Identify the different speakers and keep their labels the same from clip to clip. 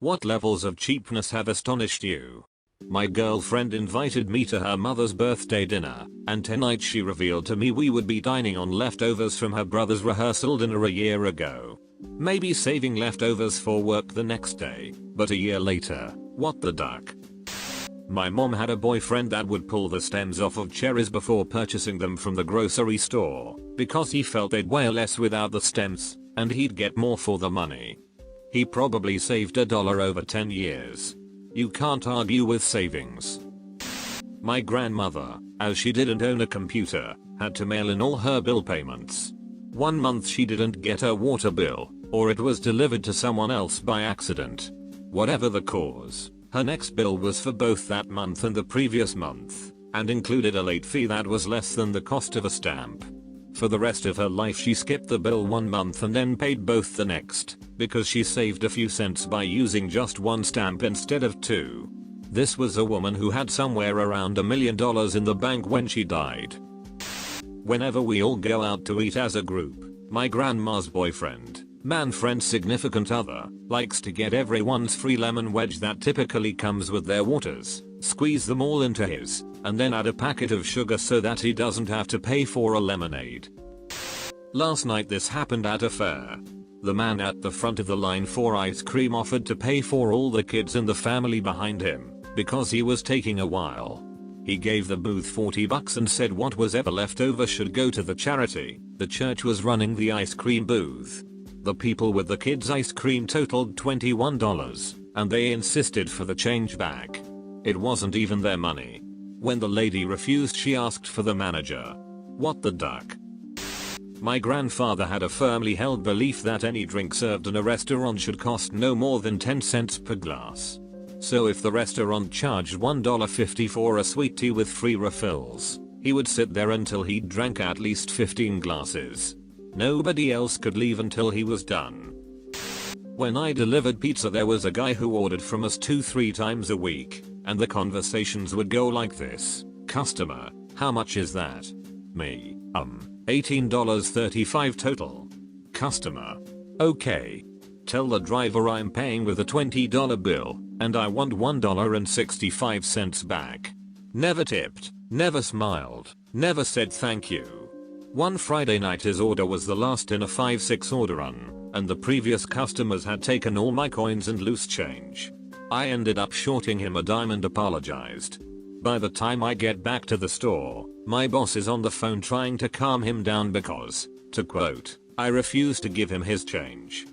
Speaker 1: What levels of cheapness have astonished you? My girlfriend invited me to her mother's birthday dinner, and tonight she revealed to me we would be dining on leftovers from her brother's rehearsal dinner a year ago. Maybe saving leftovers for work the next day, but a year later, what the duck? My mom had a boyfriend that would pull the stems off of cherries before purchasing them from the grocery store, because he felt they'd weigh less without the stems, and he'd get more for the money. He probably saved $1 over 10 years. You can't argue with savings. My grandmother, as she didn't own a computer, had to mail in all her bill payments. One month she didn't get her water bill, or it was delivered to someone else by accident. Whatever the cause, her next bill was for both that month and the previous month, and included a late fee that was less than the cost of a stamp. For the rest of her life she skipped the bill one month and then paid both the next, because she saved a few cents by using just one stamp instead of two. This was a woman who had somewhere around $1 million in the bank when she died. Whenever we all go out to eat as a group, my grandma's boyfriend, man-friend significant other, likes to get everyone's free lemon wedge that typically comes with their waters, squeeze them all into his, and then add a packet of sugar so that he doesn't have to pay for a lemonade. Last night this happened at a fair. The man at the front of the line for ice cream offered to pay for all the kids in the family behind him, because he was taking a while. He gave the booth $40 and said what was ever left over should go to the charity. The church was running the ice cream booth. The people with the kids' ice cream totaled $21, and they insisted for the change back. It wasn't even their money. When the lady refused, she asked for the manager. What the duck? My grandfather had a firmly held belief that any drink served in a restaurant should cost no more than 10 cents per glass. So if the restaurant charged $1.50 for a sweet tea with free refills, he would sit there until he drank at least 15 glasses. Nobody else could leave until he was done. When I delivered pizza, there was a guy who ordered from us 2-3 times a week, and the conversations would go like this. Customer, how much is that? Me, $18.35 total. Customer, okay. Tell the driver I'm paying with a $20 bill, and I want $1.65 back. Never tipped, never smiled, never said thank you. One Friday night his order was the last in a 5-6 order run, and the previous customers had taken all my coins and loose change. I ended up shorting him a dime and apologized. By the time I get back to the store, my boss is on the phone trying to calm him down because, to quote, I refuse to give him his change.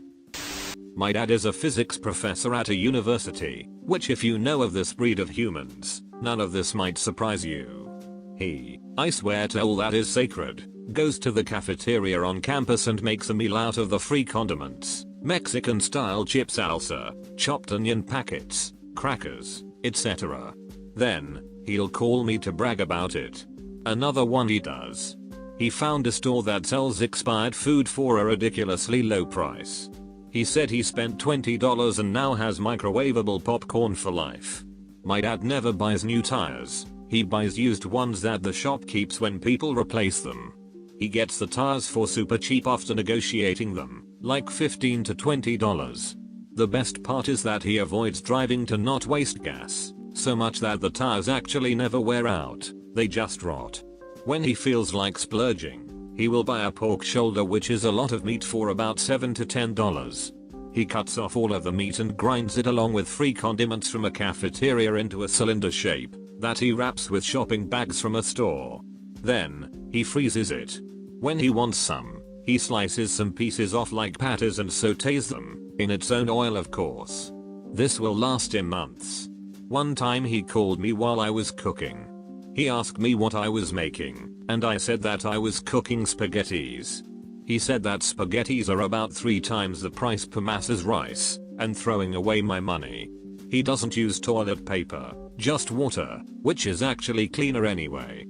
Speaker 1: My dad is a physics professor at a university, which if you know of this breed of humans, none of this might surprise you. He, I swear to all that is sacred, goes to the cafeteria on campus and makes a meal out of the free condiments, Mexican style chip salsa, chopped onion packets, crackers, etc. Then, he'll call me to brag about it. Another one he does. He found a store that sells expired food for a ridiculously low price. He said he spent $20 and now has microwavable popcorn for life. My dad never buys new tires. He buys used ones that the shop keeps when people replace them. He gets the tires for super cheap after negotiating them, like $15 to $20. The best part is that he avoids driving to not waste gas, so much that the tires actually never wear out, they just rot. When he feels like splurging, he will buy a pork shoulder, which is a lot of meat, for about $7 to $10. He cuts off all of the meat and grinds it along with free condiments from a cafeteria into a cylinder shape that he wraps with shopping bags from a store. Then, he freezes it. When he wants some, he slices some pieces off like patties and sautés them, in its own oil of course. This will last him months. One time he called me while I was cooking. He asked me what I was making, and I said that I was cooking spaghettis. He said that spaghettis are about 3 times the price per mass as rice, and throwing away my money. He doesn't use toilet paper, just water, which is actually cleaner anyway.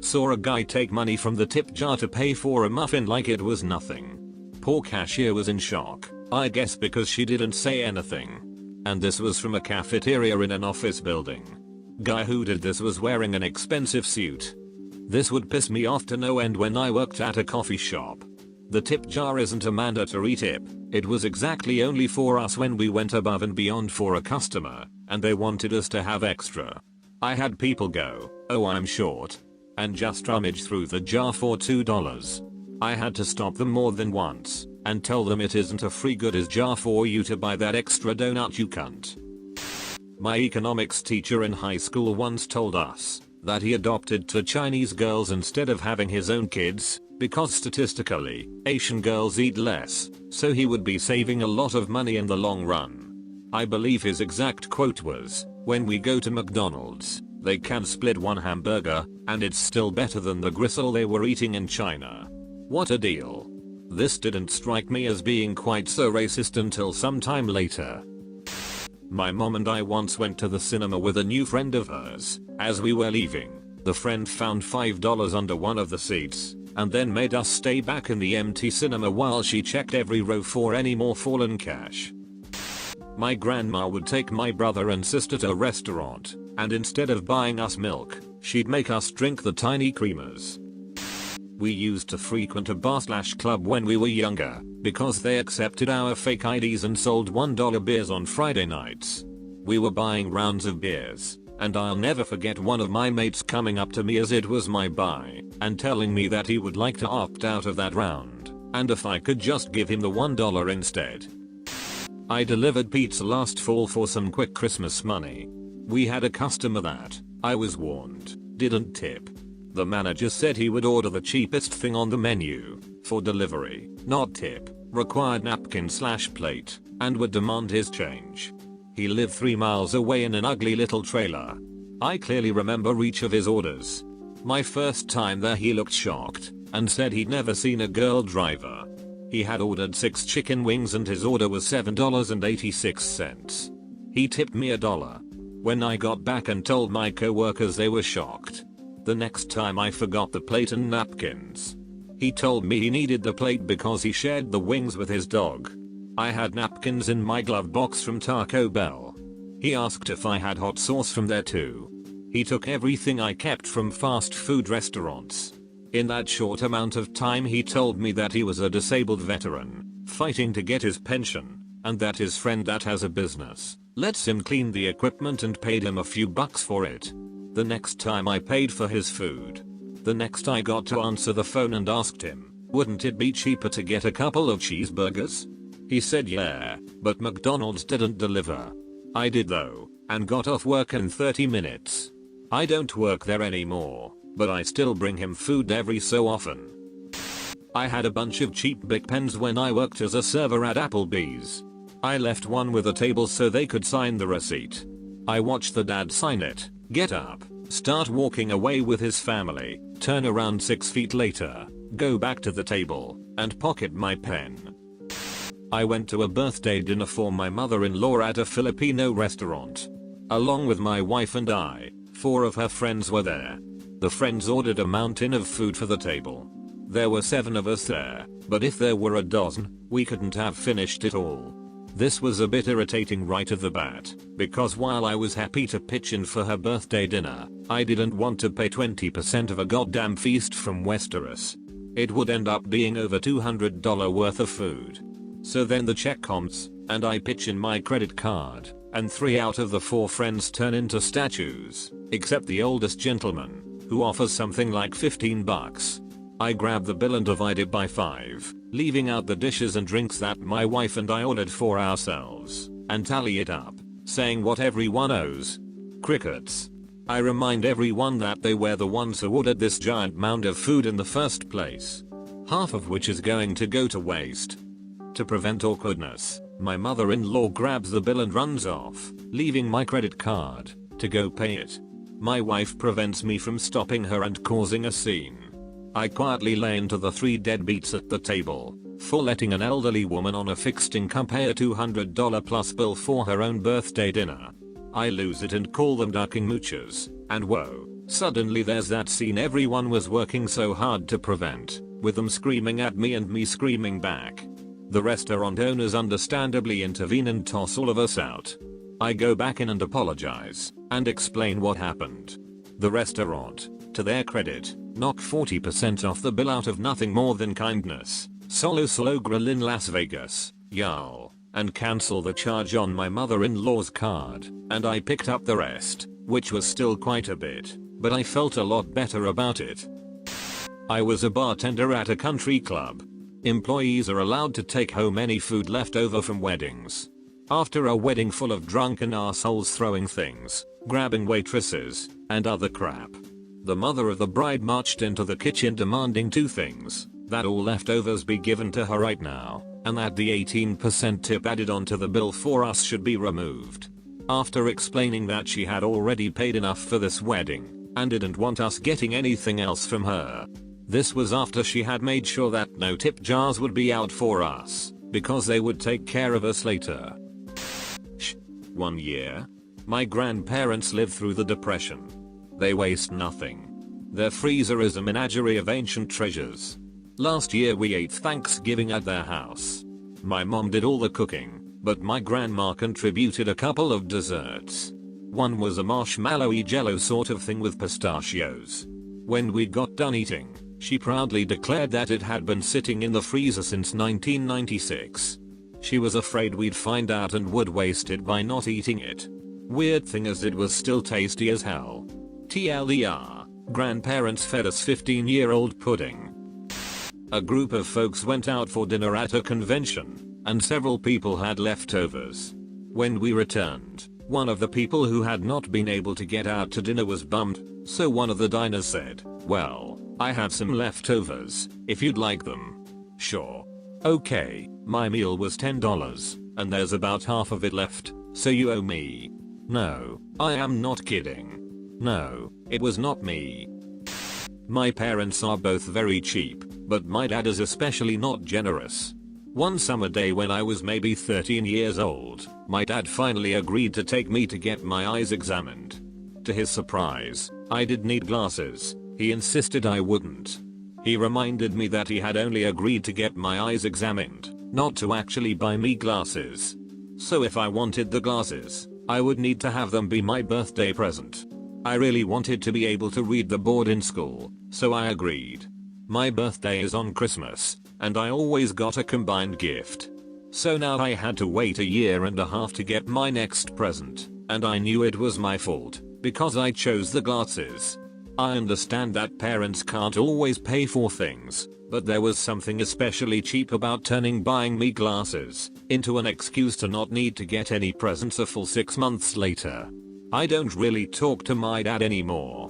Speaker 1: Saw a guy take money from the tip jar to pay for a muffin like it was nothing. Poor cashier was in shock, I guess because she didn't say anything. And this was from a cafeteria in an office building. Guy who did this was wearing an expensive suit. This would piss me off to no end when I worked at a coffee shop. The tip jar isn't a mandatory tip, it was exactly only for us when we went above and beyond for a customer, and they wanted us to have extra. I had people go, "Oh, I'm short," and just rummage through the jar for $2. I had to stop them more than once and tell them it isn't a free goodies jar for you to buy that extra donut, you cunt. My economics teacher in high school once told us that he adopted 2 Chinese girls instead of having his own kids because statistically, Asian girls eat less, so he would be saving a lot of money in the long run. I believe his exact quote was, "When we go to McDonald's, they can split one hamburger, and it's still better than the gristle they were eating in China." What a deal. This didn't strike me as being quite so racist until some time later. My mom and I once went to the cinema with a new friend of hers. As we were leaving, the friend found $5 under one of the seats, and then made us stay back in the empty cinema while she checked every row for any more fallen cash. My grandma would take my brother and sister to a restaurant, and instead of buying us milk, she'd make us drink the tiny creamers. We used to frequent a bar/club when we were younger, because they accepted our fake IDs and sold $1 beers on Friday nights. We were buying rounds of beers, and I'll never forget one of my mates coming up to me as it was my buy, and telling me that he would like to opt out of that round, and if I could just give him the $1 instead. I delivered pizza last fall for some quick Christmas money. We had a customer that, I was warned, didn't tip. The manager said he would order the cheapest thing on the menu, for delivery, not tip, required napkin/plate, and would demand his change. He lived 3 miles away in an ugly little trailer. I clearly remember each of his orders. My first time there he looked shocked, and said he'd never seen a girl driver. He had ordered 6 chicken wings and his order was $7.86. He tipped me $1. When I got back and told my coworkers, they were shocked. The next time I forgot the plate and napkins. He told me he needed the plate because he shared the wings with his dog. I had napkins in my glove box from Taco Bell. He asked if I had hot sauce from there too. He took everything I kept from fast food restaurants. In that short amount of time he told me that he was a disabled veteran, fighting to get his pension, and that his friend that has a business lets him clean the equipment and paid him a few bucks for it. The next time I paid for his food. The next I got to answer the phone and asked him, wouldn't it be cheaper to get a couple of cheeseburgers? He said yeah, but McDonald's didn't deliver. I did though, and got off work in 30 minutes. I don't work there anymore, but I still bring him food every so often. I had a bunch of cheap Bic pens when I worked as a server at Applebee's. I left one with a table so they could sign the receipt. I watched the dad sign it, get up, start walking away with his family, turn around 6 feet later, go back to the table, and pocket my pen. I went to a birthday dinner for my mother-in-law at a Filipino restaurant. Along with my wife and I, 4 of her friends were there. The friends ordered a mountain of food for the table. There were 7 of us there, but if there were a dozen, we couldn't have finished it all. This was a bit irritating right off the bat, because while I was happy to pitch in for her birthday dinner, I didn't want to pay 20% of a goddamn feast from Westeros. It would end up being over $200 worth of food. So then the check comes, and I pitch in my credit card, and 3 out of the 4 friends turn into statues, except the oldest gentleman, who offers something like 15 bucks. I grab the bill and divide it by 5, leaving out the dishes and drinks that my wife and I ordered for ourselves, and tally it up, saying what everyone owes. Crickets. I remind everyone that they were the ones who ordered this giant mound of food in the first place. Half of which is going to go to waste. To prevent awkwardness, my mother-in-law grabs the bill and runs off, leaving my credit card to go pay it. My wife prevents me from stopping her and causing a scene. I quietly lay into the 3 deadbeats at the table, for letting an elderly woman on a fixed income pay a $200 plus bill for her own birthday dinner. I lose it and call them ducking moochers, and whoa, suddenly there's that scene everyone was working so hard to prevent, with them screaming at me and me screaming back. The restaurant owners understandably intervene and toss all of us out. I go back in and apologize, and explain what happened. The restaurant, to their credit, knocked 40% off the bill out of nothing more than kindness. Solo grill in Las Vegas, y'all, and cancel the charge on my mother-in-law's card, and I picked up the rest, which was still quite a bit, but I felt a lot better about it. I was a bartender at a country club. Employees are allowed to take home any food left over from weddings. After a wedding full of drunken assholes throwing things, grabbing waitresses, and other crap, the mother of the bride marched into the kitchen demanding two things: that all leftovers be given to her right now, and that the 18% tip added onto the bill for us should be removed. After explaining that she had already paid enough for this wedding, and didn't want us getting anything else from her. This was after she had made sure that no tip jars would be out for us, because they would take care of us later. 1 year. My grandparents lived through the Depression. They waste nothing. Their freezer is a menagerie of ancient treasures. Last year we ate Thanksgiving at their house. My mom did all the cooking, but my grandma contributed a couple of desserts. One was a marshmallowy jello sort of thing with pistachios. When we got done eating, she proudly declared that it had been sitting in the freezer since 1996. She was afraid we'd find out and would waste it by not eating it. Weird thing is, it was still tasty as hell. TLDR, grandparents fed us 15-year-old pudding. A group of folks went out for dinner at a convention, and several people had leftovers. When we returned, one of the people who had not been able to get out to dinner was bummed, so one of the diners said, "Well, I have some leftovers, if you'd like them." Sure. Okay, my meal was $10, and there's about half of it left, so you owe me. No, I am not kidding. No, it was not me. My parents are both very cheap, but my dad is especially not generous. One summer day when I was maybe 13 years old, my dad finally agreed to take me to get my eyes examined. To his surprise, I did need glasses. He insisted I wouldn't. He reminded me that he had only agreed to get my eyes examined, not to actually buy me glasses. So if I wanted the glasses, I would need to have them be my birthday present. I really wanted to be able to read the board in school, so I agreed. My birthday is on Christmas, and I always got a combined gift. So now I had to wait 1.5 years to get my next present, and I knew it was my fault, because I chose the glasses. I understand that parents can't always pay for things, but there was something especially cheap about turning buying me glasses into an excuse to not need to get any presents a full 6 months later. I don't really talk to my dad anymore.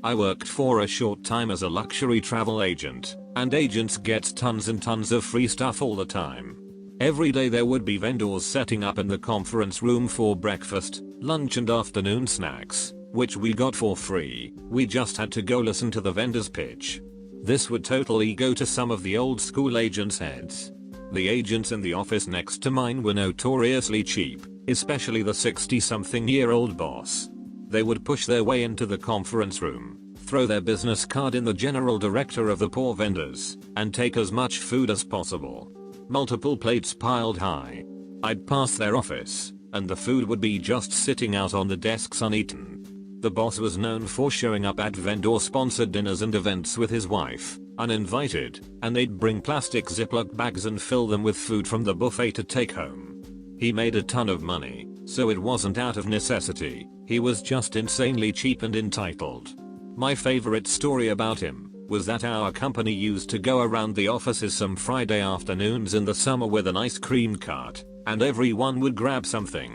Speaker 1: I worked for a short time as a luxury travel agent, and agents get tons and tons of free stuff all the time. Every day there would be vendors setting up in the conference room for breakfast, lunch and afternoon snacks, which we got for free. We just had to go listen to the vendors pitch. This would totally go to some of the old school agents' heads. The agents in the office next to mine were notoriously cheap, especially the 60-something-year-old boss. They would push their way into the conference room, throw their business card in the general director of the poor vendors, and take as much food as possible. Multiple plates piled high. I'd pass their office, and the food would be just sitting out on the desks uneaten. The boss was known for showing up at vendor-sponsored dinners and events with his wife, uninvited, and they'd bring plastic Ziploc bags and fill them with food from the buffet to take home. He made a ton of money, so it wasn't out of necessity, he was just insanely cheap and entitled. My favorite story about him was that our company used to go around the offices some Friday afternoons in the summer with an ice cream cart, and everyone would grab something.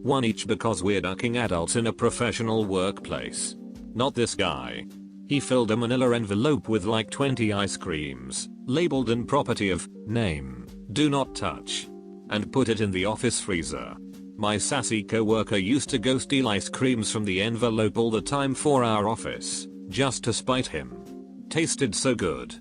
Speaker 1: One each, because we're ducking adults in a professional workplace. Not this guy. He filled a manila envelope with like 20 ice creams, labeled in property of name, do not touch, and put it in the office freezer. My sassy coworker used to go steal ice creams from the envelope all the time for our office, just to spite him. Tasted so good.